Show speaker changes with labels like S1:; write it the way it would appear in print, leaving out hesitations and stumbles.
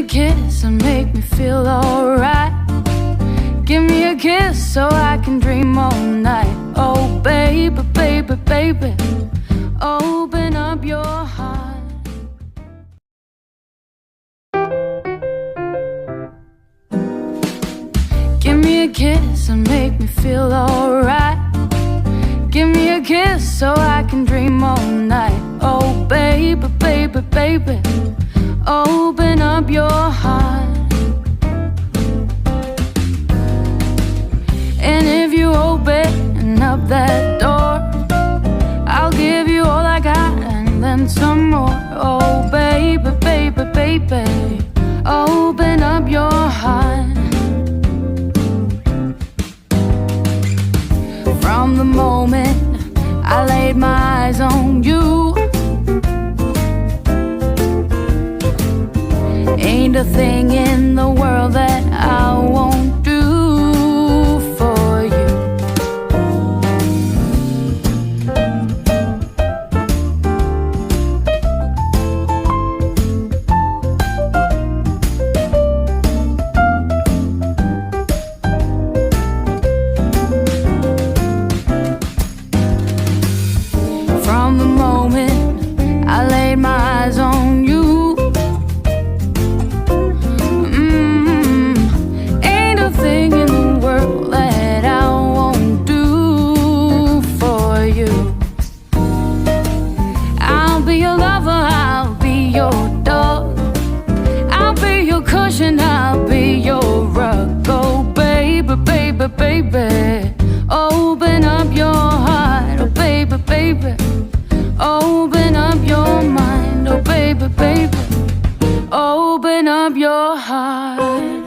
S1: kiss and make me feel alright. Give me a kiss so I can dream all night. Oh baby, baby, baby, open up your heart. Give me a kiss and make me feel alright. Give me a kiss so I can dream all night. Oh baby, baby, baby, open up your heart. And if you open up that door, I'll give you all I got and then some more. Oh baby, baby, baby, open up your heart. From the moment I laid my eyes on you, ain't a thing in the world that I won't do for you. From the moment I laid my eyes on you, ain't a thing in the world that I won't do for you. I'll be your lover, I'll be your dog, I'll be your cushion, I'll be your rug. Oh baby, baby, baby, open up your heart. Oh baby, baby, open up your mind. Oh baby, baby, open up your heart.